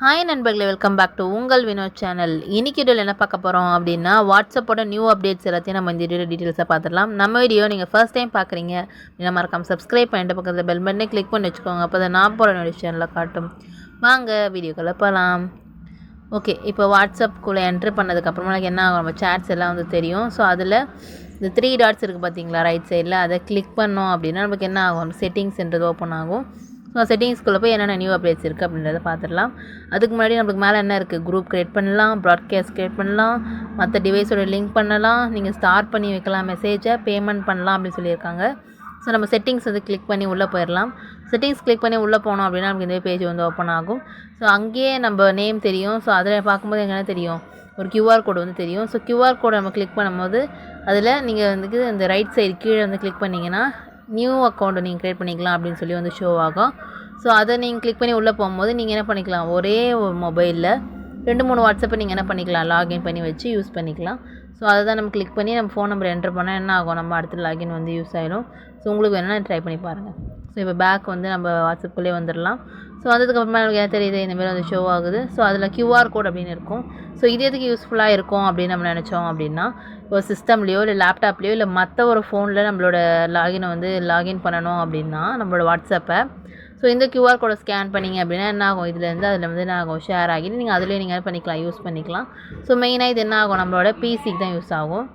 Hi நண்பர்களே, welcome back to உங்கள் Vinod channel. இன்னைக்கு வீடியோவில் என்ன பார்க்க போகிறோம் அப்படின்னா, வாட்ஸ்அப்போட நியூ அப்டேட்ஸ் எல்லாத்தையும் நம்ம இந்த வீடியோ டீட்டெயில்ஸாக பார்த்துடலாம். நம்ம வீடியோ நீங்கள் ஃபர்ஸ்ட் டைம் பார்க்குறீங்க அப்படின்னா மறக்காம சப்ஸ்கிரைப் பண்ணிட்டு பக்கத்தில் பெல் பட்டனை கிளிக் பண்ணி வச்சுக்கோங்க. அப்போ தான் நான் போகிற நோட்டிஃபிகேஷனில் காட்டும். வாங்க வீடியோக்குள்ளே போகலாம். ஓகே, இப்போ வாட்ஸ்அப்புக்குள்ளே என்ட்ரு பண்ணதுக்கப்புறமா எனக்கு என்ன ஆகும், நம்ம சேட்ஸ் எல்லாம் வந்து தெரியும். ஸோ அதில் இந்த 3 டாட்ஸ் இருக்குது பார்த்தீங்களா, ரைட் சைடில், அதை கிளிக் பண்ணோம் அப்படின்னா நமக்கு என்ன ஆகும், செட்டிங்ஸ்ன்றது ஓப்பன் ஆகும். ஸோ செட்டிங்ஸ்குள்ளே போய் என்னென்ன நியூ அப்டேட்ஸ் இருக்குது அப்படின்றத பார்த்துடலாம். அதுக்கு முன்னாடி நம்மளுக்கு மேலே என்ன இருக்குது, குரூப் க்ரியேட் பண்ணலாம், ப்ராட்காஸ்ட் க்ரியேட் பண்ணலாம், மற்ற டிவைஸோட லிங்க் பண்ணலாம், நீங்கள் ஸ்டார்ட் பண்ணி வைக்கலாம் மெசேஜை, பேமெண்ட் பண்ணலாம் அப்படின்னு சொல்லியிருக்காங்க. ஸோ நம்ம செட்டிங்ஸ் வந்து கிளிக் பண்ணி உள்ளே போயிடலாம். செட்டிங்ஸ் கிளிக் பண்ணி உள்ளே போனோம் அப்படின்னா நமக்கு இந்த பேஜ் வந்து ஓப்பன் ஆகும். ஸோ அங்கேயே நம்ம நேம் தெரியும். ஸோ அதில் பார்க்கும்போது என்ன தெரியும், ஒரு கியூஆர் கோடு வந்து தெரியும். ஸோ கியூஆர் கோடை நம்ம கிளிக் பண்ணும்போது அதில் நீங்கள் வந்து இந்த ரைட் சைடு கீழே வந்து கிளிக் பண்ணிங்கன்னா நியூ அக்கௌண்ட்டை நீங்கள் க்ரியேட் பண்ணிக்கலாம் அப்படின்னு சொல்லி வந்து ஷோ ஆகும். ஸோ அதை நீங்கள் கிளிக் பண்ணி உள்ளே போகும்போது நீங்கள் என்ன பண்ணிக்கலாம், ஒரே ஒரு மொபைலில் 2-3 வாட்ஸ்அப்பை நீங்கள் என்ன பண்ணிக்கலாம், லாகின் பண்ணி வச்சு யூஸ் பண்ணிக்கலாம். ஸோ அதை தான் நம்ம கிளிக் பண்ணி நம்ம ஃபோன் நம்பர் என்ட்ரு பண்ணால் என்ன ஆகும், நம்ம அடுத்த லாகின் வந்து யூஸ் ஆகிடும். ஸோ உங்களுக்கு வேணும்னா ட்ரை பண்ணி பாருங்கள். ஸோ இப்போ பேக் வந்து நம்ம வாட்ஸ்அப்புக்குள்ளே வந்துடலாம். ஸோ வந்ததுக்கப்புறமா நமக்கு என்ன தெரியுது, இந்தமாரி வந்து ஷோ ஆகுது. ஸோ அதில் கியூஆர் கோட் அப்படின்னு இருக்கும். ஸோ இது எதுக்கு யூஸ்ஃபுல்லாக இருக்கும் அப்படின்னு நம்ம நினச்சோம் அப்படின்னா, ஒரு சிஸ்டம்லேயோ இல்லை லேப்டாப்லேயோ இல்லை மற்ற ஒரு ஃபோனில் நம்மளோட லாகினை வந்து லாகின் பண்ணணும் அப்படின்னா நம்மளோட வாட்ஸ்அப்பை, ஸோ இந்த கியூஆர் கோடை ஸ்கேன் பண்ணிங்க அப்படின்னா என்ன ஆகும், இதுலேருந்து அதில் வந்து என்ன ஆகும், ஷேர் ஆகிட்டு நீங்கள் அதிலே நீங்கள் என்ன பண்ணிக்கலாம், யூஸ் பண்ணிக்கலாம். ஸோ மெயினாக இது என்ன ஆகும், நம்மளோட பிசிக்கு தான் யூஸ் ஆகும்.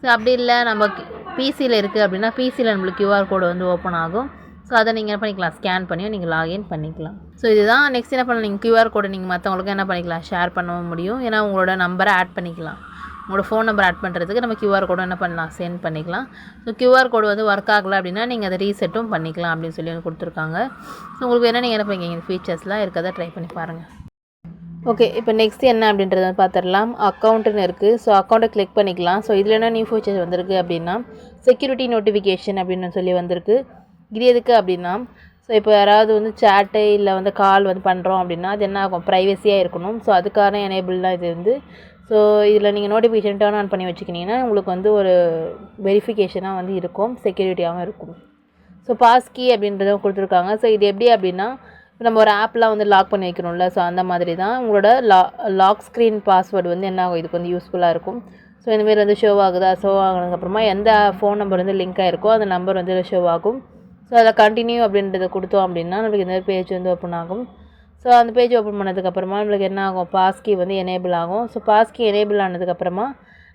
ஸோ அப்படி இல்லை நம்ம பிசியில் இருக்குது அப்படின்னா பிசியில் நம்மளுக்கு கியூஆர் கோடு வந்து ஓப்பன் ஆகும். ஸோ அதை நீங்கள் என்ன பண்ணிக்கலாம், ஸ்கேன் பண்ணியும் நீங்கள் லாகின் பண்ணிக்கலாம். ஸோ இதுதான் நெக்ஸ்ட் என்ன பண்ணலாம், நீங்கள் கியூஆர் கோடை நீங்கள் மற்றவங்களுக்கு என்ன பண்ணிக்கலாம், ஷேர் பண்ணவும் முடியும். ஏன்னா உங்களோட நம்பரை ஆட் பண்ணிக்கலாம். உங்களோட ஃபோன் நம்பர் ஆட் பண்ணுறதுக்கு நம்ம கியூஆர் கோடு என்ன பண்ணலாம், சென்ட் பண்ணிக்கலாம். ஸோ கியூஆர் கோடு வந்து ஒர்க் ஆகலை அப்படின்னா நீங்கள் அதை ரீசெட்டும் பண்ணிக்கலாம் அப்படின்னு சொல்லி வந்து கொடுத்துருக்காங்க. ஸோ உங்களுக்கு என்ன நீங்கள் என்ன பண்ணிக்கிங்க, இந்த ஃபீச்சர்ஸ்லாம் இருக்கிறத ட்ரை பண்ணி பாருங்கள். ஓகே, இப்போ நெக்ஸ்ட் என்ன அப்படின்றத வந்து பார்த்துடலாம். அக்கௌண்ட்டுன்னு இருக்குது. ஸோ அக்கௌண்ட்டை கிளிக் பண்ணிக்கலாம். ஸோ இதில் என்ன நியூ ஃபீச்சர்ஸ் வந்திருக்கு அப்படின்னா, செக்யூரிட்டி நோட்டிஃபிகேஷன் அப்படின்னு சொல்லி வந்திருக்கு. இது எதுக்கு அப்படின்னா, ஸோ இப்போ யாராவது வந்து சேட்டு இல்லை வந்து கால் வந்து பண்ணுறோம் அப்படின்னா அது என்ன ஆகும், ப்ரைவசியாக இருக்கணும். ஸோ அதுக்கான எனேபிள் தான் இது வந்து. ஸோ இதில் நீங்கள் நோட்டிஃபிகேஷன் டர்ன் ஆன் பண்ணி வச்சுக்கிட்டிங்கன்னா உங்களுக்கு வந்து ஒரு வெரிஃபிகேஷனாக வந்து இருக்கும், செக்யூரிட்டியாகவும் இருக்கும். ஸோ பாஸ்கி அப்படின்றத கொடுத்துருக்காங்க. ஸோ இது எப்படி அப்படின்னா, நம்ம ஒரு ஆப்லாம் வந்து லாக் பண்ணி வைக்கணும்ல, ஸோ அந்த மாதிரி தான் உங்களோட லாக் ஸ்க்ரீன் பாஸ்வேர்டு வந்து என்ன ஆகும், இதுக்கு வந்து யூஸ்ஃபுல்லாக இருக்கும். ஸோ இந்தமாரி வந்து ஷோ ஆகுதா, ஷோ ஆகினதுக்கப்புறமா எந்த ஃபோன் நம்பர் வந்து லிங்க் ஆகிருக்கோ அந்த நம்பர் வந்து ஷோ ஆகும். ஸோ அதில் கண்டினியூ அப்படின்றத கொடுத்தோம் அப்படின்னா நம்மளுக்கு இந்த பேஜ் வந்து ஓப்பன் ஆகும். ஸோ அந்த பேஜ் ஓப்பன் பண்ணதுக்கப்புறமா நம்மளுக்கு என்ன ஆகும், பாஸ்கி வந்து எனேபிள் ஆகும். ஸோ பாஸ்கி எனேபிள் ஆனதுக்கப்புறமா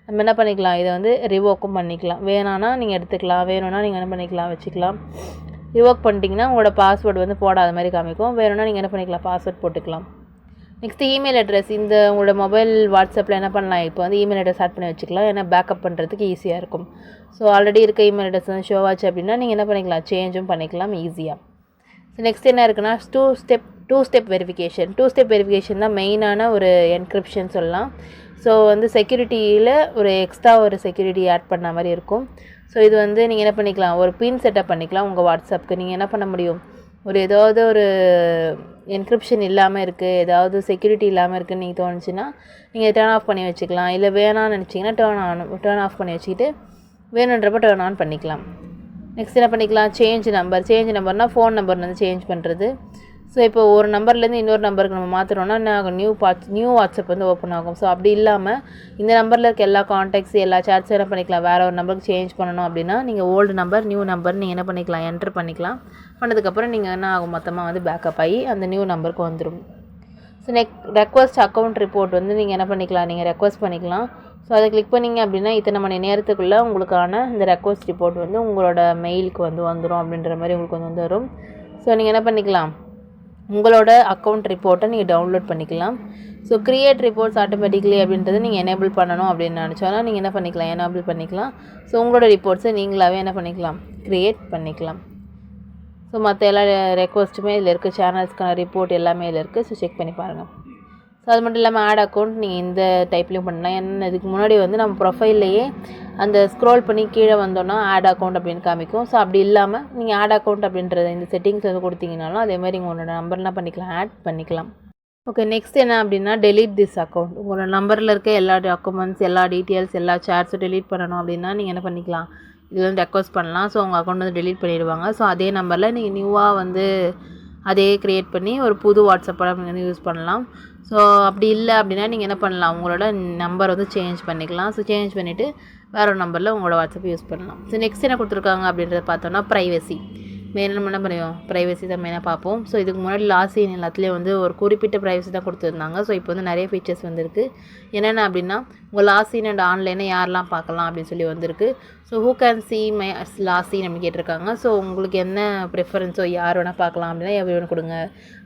நம்ம என்ன பண்ணிக்கலாம், இதை வந்து ரிவோக்கும் பண்ணிக்கலாம். வேணான்னா நீங்கள் எடுத்துக்கலாம், வேணும்னா நீங்கள் என்ன பண்ணிக்கலாம், வச்சுக்கலாம். ரிவோக் பண்ணிட்டீங்கன்னா உங்களோட பாஸ்வேர்டு வந்து போடாத மாதிரி காமிக்கும். வேணும்னா நீங்கள் என்ன பண்ணிக்கலாம், பாஸ்வேர்ட் போட்டுக்கலாம். நெக்ஸ்ட்டு இமெயில் அட்ரஸ், இந்த உங்களோட மொபைல் வாட்ஸ்அப்பில் என்ன பண்ணலாம், இப்போ வந்து இமெயில் அட்ரஸ் ஆட் பண்ணி வச்சுக்கலாம். ஏன்னா பேக்கப் பண்ணுறதுக்கு ஈஸியாக இருக்கும். ஸோ ஆல்ரெடி இருக்க இமெயில் அட்ரஸ் வந்து ஷோ ஆச்சு அப்படின்னா நீங்கள் என்ன பண்ணிக்கலாம், சேஞ்சும் பண்ணிக்கலாம் ஈஸியாக. ஸோ நெக்ஸ்ட் என்ன இருக்குன்னா, two step verification. 2 step verification தான் மெயினான ஒரு என்கிரிப்ஷன் சொல்லலாம். ஸோ வந்து செக்யூரிட்டியில் ஒரு எக்ஸ்ட்ரா ஒரு செக்யூரிட்டி ஆட் பண்ண மாதிரி இருக்கும். ஸோ இது வந்து நீங்கள் என்ன பண்ணிக்கலாம், ஒரு பின் செட்டப் பண்ணிக்கலாம் உங்கள் வாட்ஸ்அப்புக்கு. நீங்கள் என்ன பண்ண முடியும், ஒரு ஏதாவது ஒரு என்கிரிப்ஷன் இல்லாமல் இருக்குது, ஏதாவது செக்யூரிட்டி இல்லாமல் இருக்குதுன்னு நீங்கள் தோணுச்சுன்னா நீங்கள் டர்ன் ஆஃப் பண்ணி வச்சுக்கலாம். இல்லை வேணான்னு நினச்சிங்கன்னா டர்ன் ஆஃப் பண்ணி வச்சுக்கிட்டு வேணுன்றப்ப டர்ன் ஆன் பண்ணிக்கலாம். நெக்ஸ்ட் என்ன பண்ணிக்கலாம், சேஞ்ச் நம்பர்னால் ஃபோன் நம்பர் வந்து சேஞ்ச் பண்ணுறது. ஸோ இப்போ ஒரு நம்பர்லேருந்து இன்னொரு நம்பருக்கு நம்ம மாற்றுறோன்னா என்ன ஆகும், நியூ வாட்ஸ்அப் வந்து ஓப்பன் ஆகும். ஸோ அப்படி இல்லாமல் இந்த நம்பரில் இருக்க எல்லா கான்டாக்ட்ஸ் எல்லா சேட்ஸும் என்ன பண்ணிக்கலாம், வேறு ஒரு நம்பருக்கு சேஞ்ச் பண்ணணும் அப்படின்னா நீங்கள் ஓல்டு நம்பர் நியூ நம்பர் நீங்கள் என்ன பண்ணிக்கலாம், என்ட்ரு பண்ணிக்கலாம். பண்ணதுக்கப்புறம் நீங்கள் என்ன ஆகும், மொத்தமாக வந்து பேக்கப் ஆகி அந்த நியூ நம்பருக்கு வந்துடும். ஸோ ரெக்வஸ்ட் அக்கௌண்ட் ரிப்போர்ட் வந்து நீங்கள் என்ன பண்ணிக்கலாம், நீங்கள் ரெக்வஸ்ட் பண்ணிக்கலாம். ஸோ அதை கிளிக் பண்ணிங்க அப்படின்னா இத்தனை மணி நேரத்துக்குள்ளே உங்களுக்கான இந்த ரெக்வஸ்ட் ரிப்போர்ட் வந்து உங்களோட மெயிலுக்கு வந்து வந்துடும் அப்படின்ற மாதிரி உங்களுக்கு வந்து வரும். ஸோ நீங்கள் என்ன பண்ணிக்கலாம், உங்களோட அக்கௌண்ட் ரிப்போர்ட்டை நீங்கள் டவுன்லோட் பண்ணிக்கலாம். ஸோ க்ரியேட் ரிப்போர்ட்ஸ் ஆட்டோமேட்டிக்லி அப்படின்றது நீங்கள் எனேபிள் பண்ணணும் அப்படின்னு நினச்சோன்னா நீங்கள் என்ன பண்ணிக்கலாம், எனேபிள் பண்ணிக்கலாம். ஸோ உங்களோட ரிப்போர்ட்ஸை நீங்களாகவே என்ன பண்ணிக்கலாம், க்ரியேட் பண்ணிக்கலாம். ஸோ மற்ற எல்லா ரெக்வஸ்ட்டுமே இதில் இருக்குது, சேனல்ஸ்க்கான ரிப்போர்ட் எல்லாமே இதில் இருக்குது. ஸோ செக் பண்ணி பாருங்கள். ஸோ அது மட்டும் இல்லாமல் ஆட் அக்கௌண்ட் நீங்கள் இந்த டைப்லேயும் பண்ணலாம். ஏன்னா இதுக்கு முன்னாடி வந்து நம்ம ப்ரொஃபைல்லையே அந்த ஸ்க்ரோல் பண்ணி கீழே வந்தோன்னா ஆட் அக்கௌண்ட் அப்படின்னு காமிக்கும். ஸோ அப்படி இல்லாமல் நீங்கள் ஆட் அக்கௌண்ட் அப்படின்றத இந்த செட்டிங்ஸ் வந்து கொடுத்தீங்கனாலும் அதேமாதிரி உங்களோட நம்பர் என்ன பண்ணிக்கலாம், ஆட் பண்ணிக்கலாம். ஓகே, நெக்ஸ்ட் என்ன அப்படின்னா, டெலீட் திஸ் அக்கௌண்ட். உங்களோட நம்பரில் இருக்க எல்லா டாக்குமெண்ட்ஸ் எல்லா டீட்டெயில்ஸ் எல்லா சேட்ஸும் டெலீட் பண்ணணும் அப்படின்னா நீங்கள் என்ன பண்ணிக்கலாம், இது வந்து ரெக்வஸ்ட் பண்ணலாம். ஸோ உங்கள் அக்கௌண்ட் வந்து டெலீட் பண்ணிடுவாங்க. ஸோ அதே நம்பரில் நீங்கள் நியூவாக வந்து அதே க்ரியேட் பண்ணி ஒரு புது வாட்ஸ்அப்போட நீங்கள் வந்து யூஸ் பண்ணலாம். ஸோ அப்படி இல்லை அப்படின்னா நீங்கள் என்ன பண்ணலாம், உங்களோட நம்பர் வந்து சேஞ்ச் பண்ணிக்கலாம். ஸோ சேஞ்ச் பண்ணிவிட்டு வேறு ஒரு நம்பரில் உங்களோட வாட்ஸ்அப் யூஸ் பண்ணலாம். ஸோ நெக்ஸ்ட் என்ன கொடுத்துருக்காங்க அப்படின்றத பார்த்தோன்னா ப்ரைவசி. மெயினாக நம்ம என்ன பண்ணுவோம், ப்ரைவசி தான் மெயினாக பார்ப்போம். ஸோ இதுக்கு முன்னாடி லாஸ்ட் சீன் எல்லாத்துலேயும் வந்து ஒரு குறிப்பிட்ட ப்ரைவசி தான் கொடுத்துருந்தாங்க. ஸோ இப்போ வந்து நிறைய ஃபீச்சர்ஸ் வந்துருக்கு. என்னென்ன அப்படின்னா உங்கள் லாஸ்ட் சீன் அண்ட் ஆன்லைனை யாரெல்லாம் பார்க்கலாம் அப்படின்னு சொல்லி வந்திருக்கு. So who can see my last seen அப்படின்னு கேட்டிருக்காங்க. ஸோ உங்களுக்கு என்ன ப்ரிஃபரன்ஸோ யார் வேணால் பார்க்கலாம் அப்படின்னா எவ்வளோ வேணும் கொடுங்க.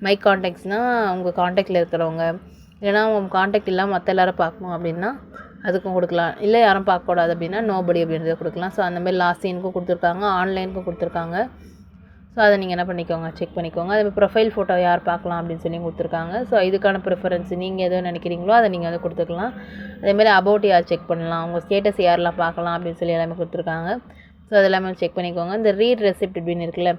மை காண்டாக்ட்ஸ்னால் உங்கள் காண்டாக்டில் இருக்கிறவங்க, இல்லைனா உங்கள் காண்டாக்ட் இல்லாமல் மற்ற எல்லோரும் பார்க்கணும் அப்படின்னா அதுக்கும் கொடுக்கலாம். இல்லை யாரும் பார்க்கக்கூடாது அப்படின்னா நோபடி அப்படின்றத கொடுக்கலாம். ஸோ அந்தமாதிரி லாஸ்ட் சீனுக்கும் கொடுத்துருக்காங்க, ஆன்லைனுக்கும் கொடுத்துருக்காங்க. ஸோ அதை நீங்கள் என்ன பண்ணிக்கோங்க, செக் பண்ணிக்கோங்க. அதேமாதிரி ப்ரொஃபைல் ஃபோட்டோ யார் பார்க்கலாம் அப்படின்னு சொல்லி கொடுத்துருக்காங்க. ஸோ இதுக்கான ப்ரிஃபரன்ஸ் நீங்கள் எதோ நினைக்கிறீங்களோ அதை நீங்கள் வந்து கொடுத்துக்கலாம். அதேமாதிரி அபவுட் யார் செக் பண்ணலாம், உங்கள் ஸ்டேட்டஸ் யாரெல்லாம் பார்க்கலாம் அப்படின்னு சொல்லி எல்லாமே கொடுத்துருக்காங்க. ஸோ அது எல்லாமே செக் பண்ணிக்கோங்க. இந்த ரீட் ரெசிப்ட் அப்படின்னு இருக்குல்ல,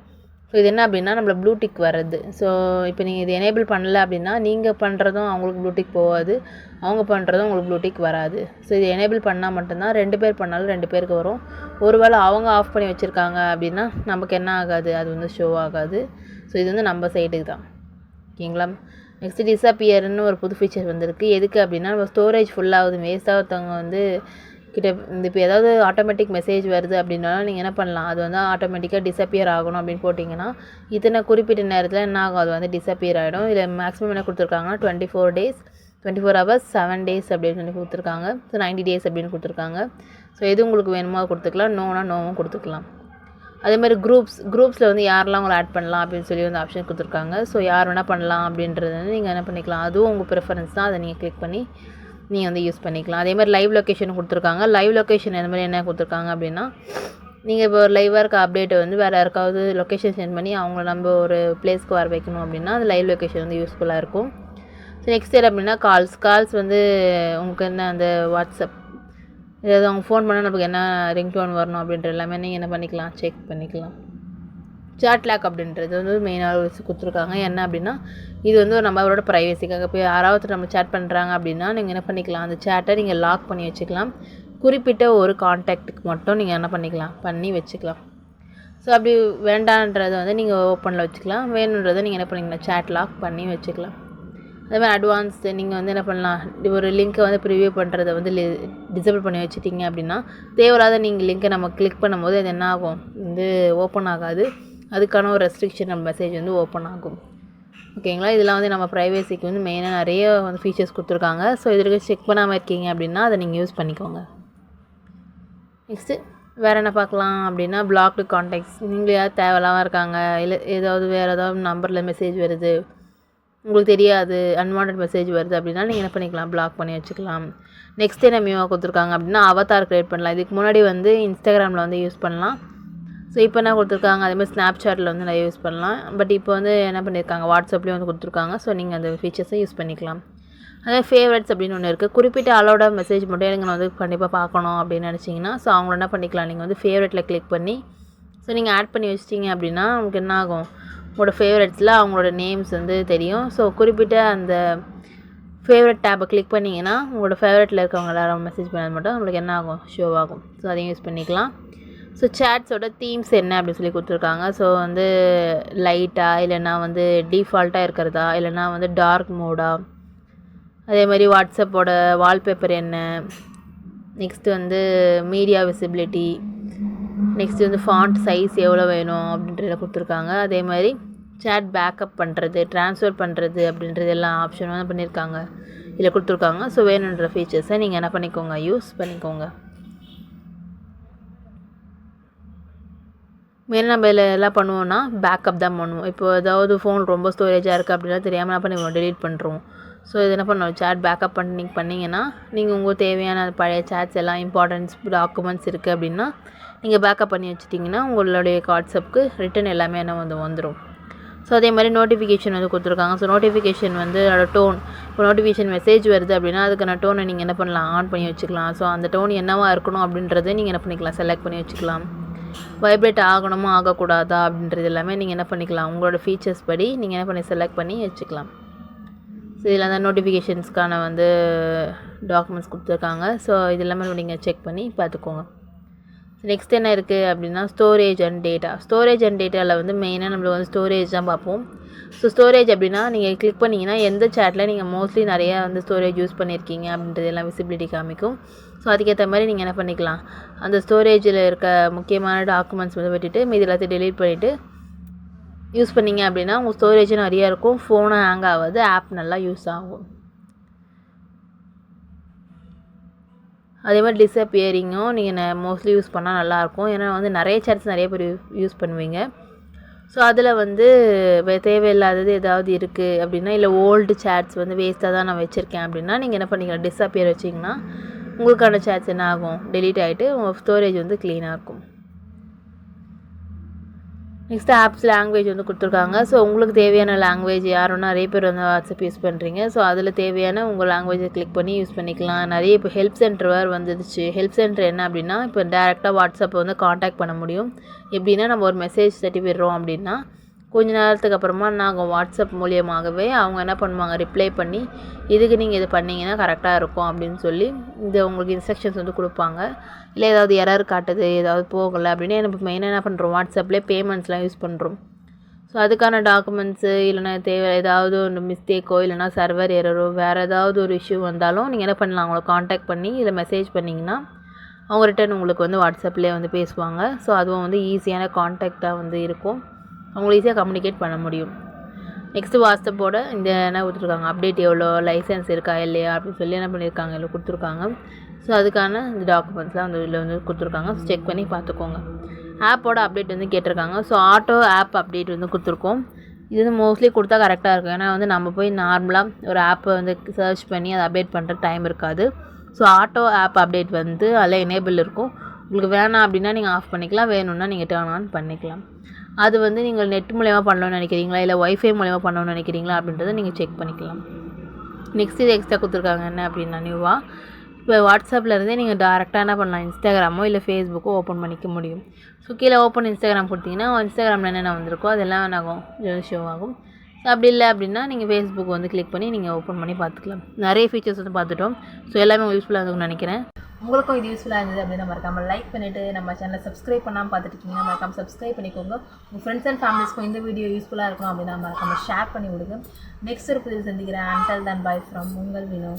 ஸோ இது என்ன அப்படின்னா நம்மள ப்ளூடிக் வர்றது. ஸோ இப்போ நீங்கள் இது எனேபிள் பண்ணல அப்படின்னா நீங்கள் பண்ணுறதும் அவங்களுக்கு ப்ளூடிக் போகாது, அவங்க பண்ணுறதும் உங்களுக்கு ப்ளூடிக் வராது. ஸோ இது எனேபிள் பண்ணால் மட்டும்தான் 2 பேர் பண்ணாலும் 2 பேருக்கு வரும். ஒருவேளை அவங்க ஆஃப் பண்ணி வச்சுருக்காங்க அப்படின்னா நமக்கு என்ன ஆகாது, அது வந்து ஷோ ஆகாது. ஸோ இது வந்து நம்ம சைடுக்கு தான். ஓகேங்களா. நெக்ஸ்ட் டிஸப்பியர்னு ஒரு புது ஃபீச்சர் வந்திருக்கு. எதுக்கு அப்படின்னா நம்ம ஸ்டோரேஜ் ஃபுல்லாகுது, வேஸ்ட்டாக ஒருத்தவங்க வந்து இப்போ ஏதாவது ஆட்டோமேட்டிக் மெசேஜ் வருது அப்படின்னாலும் நீங்கள் என்ன பண்ணலாம், அது வந்து ஆட்டோமேட்டிக்காக டிஸப்பியர் ஆகணும் அப்படின்னு போட்டிங்கன்னா இத்தனை குறிப்பிட்ட நேரத்தில் என்ன ஆகும், அது வந்து டிஸப்பியர் ஆகிடும். இதில் மேக்ஸிமம் என்ன கொடுத்துருக்காங்கன்னா 24 டேஸ், 24 ஹவர்ஸ், 7 டேஸ் அப்படின்னு சொல்லி கொடுத்துருக்காங்க. ஸோ 90 டேஸ் அப்படின்னு கொடுத்துருக்காங்க. ஸோ எது உங்களுக்கு வேணுமோ கொடுத்துக்கலாம், நோனா நோவும் கொடுத்துக்கலாம். அதேமாதிரி குரூப்ஸில் வந்து யாரெல்லாம் உங்களை ஆட் பண்ணலாம் அப்படின்னு சொல்லி வந்து ஆப்ஷன் கொடுத்துருக்காங்க. ஸோ யார் வேணால் பண்ணலாம் அப்படின்றது வந்து நீங்கள் என்ன பண்ணிக்கலாம், அதுவும் உங்கள் ப்ரிஃபரன்ஸ் தான், அதை நீங்கள் கிளிக் பண்ணி நீங்கள் வந்து யூஸ் பண்ணிக்கலாம். அதேமாதிரி லைவ் லொக்கேஷன் கொடுத்துருக்காங்க. லைவ் லொக்கேஷன் அந்த மாதிரி என்ன கொடுத்துருக்காங்க அப்படின்னா நீங்கள் இப்போ ஒரு லைவாக இருக்க அப்டேட்டை வந்து வேறு யாருக்காவது லொக்கேஷன் சென்ட் பண்ணி அவங்கள நம்ம ஒரு பிளேஸ்க்கு வர வைக்கணும் அப்படின்னா அது லைவ் லொக்கேஷன் வந்து யூஸ்ஃபுல்லாக இருக்கும். ஸோ நெக்ஸ்ட் இயர் அப்படின்னா கால்ஸ் வந்து உங்களுக்கு என்ன அந்த வாட்ஸ்அப் ஏதாவது அவங்க ஃபோன் பண்ணால் நமக்கு என்ன ரிங்டோன் வரணும் அப்படின்ற எல்லாமே நீங்கள் என்ன பண்ணிக்கலாம், செக் பண்ணிக்கலாம். சாட் லாக் அப்படின்றது வந்து மெயினாக வச்சு கொடுத்துருக்காங்க. என்ன அப்படின்னா இது வந்து ஒரு நம்மளோட ப்ரைவசிக்காக. இப்போ யாராவது நம்ம சேட் பண்ணுறாங்க அப்படின்னா நீங்கள் என்ன பண்ணிக்கலாம், அந்த சேட்டை நீங்கள் லாக் பண்ணி வச்சுக்கலாம். குறிப்பிட்ட ஒரு காண்டாக்டுக்கு மட்டும் நீங்கள் என்ன பண்ணிக்கலாம், பண்ணி வச்சுக்கலாம். ஸோ அப்படி வேண்டான்றதை வந்து நீங்கள் ஓப்பனில் வச்சுக்கலாம், வேணுன்றதை நீங்கள் என்ன பண்ணிக்கலாம், சேட் லாக் பண்ணி வச்சுக்கலாம். அதேமாதிரி அட்வான்ஸ்டு நீங்கள் வந்து என்ன பண்ணலாம், ஒரு லிங்க்கை வந்து ப்ரிவியூ பண்ணுறதை வந்து டிசேபிள் பண்ணி வச்சுட்டிங்க அப்படின்னா தேவையில்லாத நீங்கள் லிங்க்கை நம்ம கிளிக் பண்ணும்போது அது என்ன ஆகும், வந்து ஓப்பன் ஆகாது. அதுக்கான ஒரு ரெஸ்ட்ரிக்ஷன் நம்ம மெசேஜ் வந்து ஓப்பன் ஆகும். ஓகேங்களா. இதெல்லாம் வந்து நம்ம ப்ரைவேசிக்கு வந்து மெயினாக நிறைய வந்து ஃபீச்சர்ஸ் கொடுத்துருக்காங்க. ஸோ இதற்கு செக் பண்ணாமல் இருக்கீங்க அப்படின்னா அதை நீங்கள் யூஸ் பண்ணிக்கோங்க. நெக்ஸ்ட்டு வேறு என்ன பார்க்கலாம் அப்படின்னா பிளாக்டு காண்டாக்ட்ஸ். நீங்கள் யாராவது தேவையில்லாமல் இருக்காங்க, இல்லை வேறு ஏதாவது நம்பரில் மெசேஜ் வருது, உங்களுக்கு தெரியாது, அன்வான்ட் மெசேஜ் வருது அப்படின்னா நீங்கள் என்ன பண்ணிக்கலாம், பிளாக் பண்ணி வச்சுக்கலாம். நெக்ஸ்ட் என்ன நியூவாக கொடுத்துருக்காங்க அப்படின்னா அவதார் க்ரியேட் பண்ணலாம். இதுக்கு முன்னாடி வந்து இன்ஸ்டாகிராமில் வந்து யூஸ் பண்ணலாம். ஸோ இப்போ என்ன கொடுத்துருக்காங்க, அதேமாதிரி ஸ்னாப்சாட்டில் வந்து நிறைய யூஸ் பண்ணலாம். பட் இப்போ வந்து என்ன பண்ணியிருக்காங்க, வாட்ஸ்அப்லேயும் வந்து கொடுத்துருக்காங்க. ஸோ நீங்கள் அந்த ஃபீச்சர்ஸை யூஸ் பண்ணிக்கலாம். அதே ஃபேவரட்ஸ் அப்படின்னு ஒன்று இருக்குது. குறிப்பிட்ட ஆளோட மெசேஜ் மட்டும் நீங்கள் வந்து கண்டிப்பாக பார்க்கணும் அப்படின்னு நினச்சிங்கன்னா ஸோ அவங்கள என்ன பண்ணிக்கலாம், நீங்கள் வந்து ஃபேவரட்டில் கிளிக் பண்ணி ஸோ நீங்கள் ஆட் பண்ணி வச்சிட்டிங்க அப்படின்னா உங்களுக்கு என்ன ஆகும், உங்களோட ஃபேவரட்ஸில் அவங்களோட நேம்ஸ் வந்து தெரியும். ஸோ குறிப்பிட்ட அந்த ஃபேவரட் டேப்பை கிளிக் பண்ணிங்கன்னா உங்களோட ஃபேவரட்டில் இருக்கவங்க எல்லாரும் மெசேஜ் பண்ணது மட்டும் உங்களுக்கு என்ன ஆகும், ஷோ ஆகும். ஸோ அதையும் யூஸ் பண்ணிக்கலாம். ஸோ சேட்ஸோட தீம்ஸ் என்ன அப்படின்னு சொல்லி கொடுத்துருக்காங்க. ஸோ வந்து லைட்டாக, இல்லைனா வந்து டிஃபால்ட்டாக இருக்கிறதா, இல்லைனா வந்து டார்க் மோடா, அதே மாதிரி வாட்ஸ்அப்போட வால்பேப்பர் என்ன, நெக்ஸ்ட்டு வந்து மீடியா விசிபிலிட்டி, நெக்ஸ்ட்டு வந்து ஃபாண்ட் சைஸ் எவ்வளோ வேணும் அப்படின்றத கொடுத்துருக்காங்க. அதே மாதிரி சேட் பேக்கப் பண்ணுறது, ட்ரான்ஸ்ஃபர் பண்ணுறது அப்படின்றது எல்லா ஆப்ஷனும் வந்து பண்ணியிருக்காங்க, இதில் கொடுத்துருக்காங்க. ஸோ வேணுன்ற ஃபீச்சர்ஸை நீங்கள் என்ன பண்ணிக்கோங்க, யூஸ் பண்ணிக்கோங்க. மெயினாக நம்ம இதில் எல்லாம் பண்ணுவோன்னா பேக்கப் தான் பண்ணுவோம். இப்போ ஏதாவது ஃபோன் ரொம்ப ஸ்டோரேஜாக இருக்குது அப்படின்னா தெரியாமல் என்ன பண்ணுவோம், டெலீட் பண்ணுறோம். ஸோ இது என்ன பண்ணுவோம், சேட் பேக்கப் பண்ணிங்கன்னா நீங்கள் உங்களுக்கு தேவையான பழைய சேட்ஸ் எல்லாம் இம்பார்ட்டன்ஸ் டாக்குமெண்ட்ஸ் இருக்குது அப்படின்னா நீங்கள் பேக்கப் பண்ணி வச்சுட்டிங்கன்னா உங்களுடைய வாட்ஸ்அப்புக்கு ரிட்டன் எல்லாமே என்ன வந்துடும். ஸோ அதே மாதிரி நோட்டிஃபிகேஷன் வந்து கொடுத்துருக்காங்க. ஸோ நோட்டிஃபிகேஷன் வந்து அதோட டோன், இப்போ நோட்டிஃபிகேஷன் மெசேஜ் வருது அப்படின்னா அதுக்கான டோனை நீங்கள் என்ன பண்ணலாம், ஆன் பண்ணி வச்சுக்கலாம். ஸோ அந்த டோன் என்னவாக இருக்கணும் அப்படின்றத நீங்கள் என்ன பண்ணிக்கலாம், செலக்ட் பண்ணி வச்சுக்கலாம். வைப்ரேட் ஆகணுமா ஆகக்கூடாதா அப்படின்றது எல்லாமே நீங்கள் என்ன பண்ணிக்கலாம், உங்களோட ஃபீச்சர்ஸ் படி நீங்கள் என்ன பண்ணி செலக்ட் பண்ணி வச்சுக்கலாம். ஸோ இதில் அந்த நோட்டிஃபிகேஷன்ஸ்க்கான வந்து டாக்குமெண்ட்ஸ் கொடுத்துருக்காங்க. ஸோ இது எல்லாமே நீங்கள் செக் பண்ணி பார்த்துக்கோங்க. நெக்ஸ்ட் என்ன இருக்குது அப்படின்னா storage and data. Storage and டேட்டாவில் வந்து மெயினாக நம்மளுக்கு வந்து ஸ்டோரேஜ் தான் பார்ப்போம். ஸோ ஸ்டோரேஜ் அப்படின்னா நீங்கள் கிளிக் பண்ணிங்கன்னா எந்த சேட்டில் நீங்கள் மோஸ்ட்லி நிறையா வந்து ஸ்டோரேஜ் யூஸ் பண்ணியிருக்கீங்க அப்படின்றது எல்லாம் விசிபிலிட்டி காமிக்கும். ஸோ அதுக்கேற்ற மாதிரி நீங்கள் என்ன பண்ணிக்கலாம், அந்த ஸ்டோரேஜில் இருக்க முக்கியமான டாக்குமெண்ட்ஸ் வந்து விட்டுட்டு மீதி எல்லாத்தையும் டெலீட் பண்ணிவிட்டு யூஸ் பண்ணிங்க அப்படின்னா உங்கள் ஸ்டோரேஜும் நிறையா இருக்கும், ஃபோனும் ஹேங் ஆகாது, ஆப் நல்லா யூஸ் ஆகும். அதே மாதிரி டிஸப்பியரிங்கும் நீங்கள் மோஸ்ட்லி யூஸ் பண்ணால் நல்லாயிருக்கும். ஏன்னா வந்து நிறைய சேட்ஸ் நிறைய பேர் யூஸ் பண்ணுவீங்க. ஸோ அதில் வந்து தேவையில்லாதது ஏதாவது இருக்குது அப்படின்னா, இல்லை ஓல்டு சேட்ஸ் வந்து வேஸ்ட்டாக தான் நான் வச்சுருக்கேன் அப்படின்னா நீங்கள் என்ன பண்ணிக்கலாம், டிஸப்பியர் வச்சிங்கன்னா உங்களுக்கான சேட்ஸ் என்ன ஆகும், டெலீட் ஆகிட்டு உங்கள் ஸ்டோரேஜ் வந்து க்ளீனாக இருக்கும். நெக்ஸ்ட் ஆப்ஸ் லாங்குவேஜ் வந்து கொடுத்துருக்காங்க. ஸோ உங்களுக்கு தேவையான லாங்குவேஜ் யாருன்னா நிறைய பேர் வந்து வாட்ஸ்அப் யூஸ் பண்ணுறீங்க. ஸோ அதில் தேவையான உங்கள் லாங்குவேஜை கிளிக் பண்ணி யூஸ் பண்ணிக்கலாம். நிறைய இப்போ ஹெல்ப் சென்டர் வேறு வந்துடுச்சு. ஹெல்ப் சென்டர் என்ன அப்படின்னா, இப்போ டேரெக்டாக வாட்ஸ்அப்பை வந்து காண்டாக்ட் பண்ண முடியும். எப்படின்னா நம்ம ஒரு மெசேஜ் தட்டி விடுறோம் அப்படின்னா கொஞ்ச நேரத்துக்கு அப்புறமா நாங்கள் வாட்ஸ்அப் மூலியமாகவே அவங்க என்ன பண்ணுவாங்க, ரிப்ளை பண்ணி இதுக்கு நீங்கள் இது பண்ணிங்கன்னா கரெக்டாக இருக்கும் அப்படின்னு சொல்லி இந்த உங்களுக்கு இன்ஸ்ட்ரக்ஷன்ஸ் வந்து கொடுப்பாங்க. இல்லை ஏதாவது எரர் காட்டுது, ஏதாவது போகலை அப்படின்னா நம்ம மெயினாக என்ன பண்ணுறோம், வாட்ஸ்அப்லேயே பேமெண்ட்ஸ்லாம் யூஸ் பண்ணுறோம். ஸோ அதுக்கான டாக்குமெண்ட்ஸு இல்லைனா தேவை ஏதாவது ஒன்று மிஸ்டேக்கோ இல்லைனா சர்வர் எரரோ வேறு ஏதாவது ஒரு இஷ்யூ வந்தாலும் நீங்கள் என்ன பண்ணலாம், அவங்கள காண்டாக்ட் பண்ணி இதில் மெசேஜ் பண்ணிங்கன்னா அவங்க ரிட்டன் உங்களுக்கு வந்து வாட்ஸ்அப்லேயே வந்து பேசுவாங்க. ஸோ அதுவும் வந்து ஈஸியான காண்டாக்டாக வந்து இருக்கும், அவங்கள ஈஸியாக கம்யூனிகேட் பண்ண முடியும். நெக்ஸ்ட்டு வாட்ஸ்அப்போட இந்த என்ன கொடுத்துருக்காங்க, அப்டேட் எவ்வளோ, லைசன்ஸ் இருக்கா இல்லையா அப்படின்னு சொல்லி என்ன பண்ணியிருக்காங்க, இல்லை கொடுத்துருக்காங்க. ஸோ அதுக்கான இந்த டாக்குமெண்ட்ஸ்லாம் அந்த இதில் வந்து கொடுத்துருக்காங்க. செக் பண்ணி பார்த்துக்கோங்க. ஆப்போட அப்டேட் வந்து கேட்டிருக்காங்க. ஸோ ஆட்டோ ஆப் அப்டேட் வந்து கொடுத்துருக்கோம். இது வந்து மோஸ்ட்லி கொடுத்தா கரெக்டாக இருக்கும். ஏன்னா வந்து நம்ம போய் நார்மலாக ஒரு ஆப்பை வந்து சர்ச் பண்ணி அதை அப்டேட் பண்ணுற டைம் இருக்காது. ஸோ ஆட்டோ ஆப் அப்டேட் வந்து அதில் எனேபிள் இருக்கும். உங்களுக்கு வேணாம் அப்படின்னா நீங்கள் ஆஃப் பண்ணிக்கலாம், வேணும்னா நீங்கள் டர்ன் ஆன் பண்ணிக்கலாம். அது வந்து நீங்கள் நெட் மூலயமா பண்ணணும்னு நினைக்கிறீங்களா இல்லை ஒய்ஃபை மூலயமா பண்ணணும்னு நினைக்கிறீங்களா அப்படின்றத நீங்கள் செக் பண்ணிக்கலாம். நெக்ஸ்ட் இது எக்ஸ்ட்ரா கொடுத்துருக்காங்க என்ன அப்படின்னா, நியூவாக இப்போ வாட்ஸ்அப்பில் இருந்தே நீங்கள் டேரெக்டாக என்ன பண்ணலாம், இன்ஸ்டாகிராமோ இல்லை ஃபேஸ்புக்கோ ஓப்பன் பண்ணிக்க முடியும். ஸோ கீழே ஓப்பன் இன்ஸ்டாகிராம் கொடுத்தீங்கன்னா இன்ஸ்டாகிராமில் என்னென்ன வந்திருக்கோ அதெல்லாம் ஆகும், ஷோ ஆகும். ஸோ அப்படி இல்லை அப்படின்னா நீங்கள் ஃபேஸ்புக் வந்து கிளிக் பண்ணி நீங்கள் ஓப்பன் பண்ணி பார்த்துக்கலாம். நிறைய ஃபீச்சர்ஸ் வந்து பார்த்துட்டோம். ஸோ எல்லாமே யூஸ்ஃபுல்லாக இருக்கும்னு நினைக்கிறேன். உங்களுக்கும் இது யூஸ்ஃபுல்லாக இருந்தது அப்படின்னா மறக்காமல் லைக் பண்ணிவிட்டு நம்ம சேனலை சப்ஸ்கிரைப் பண்ணாமல் பார்த்துட்டு இருக்கீங்கன்னா மறக்காமல் சப்ஸ்கிரைப் பண்ணிக்கோங்க. உங்கள் ஃப்ரெண்ட்ஸ் அண்ட் ஃபேமிலிஸ்க்கும் இந்த வீடியோ யூஸ்ஃபுல்லாக இருக்கணும் அப்படின்னா மறக்காமல் ஷேர் பண்ணி விடுங்க. நெக்ஸ்ட் ஒரு புதிய சந்திக்கிறேன். அன்டில் தென் பை ஃப்ரம் உங்கள் வினோ.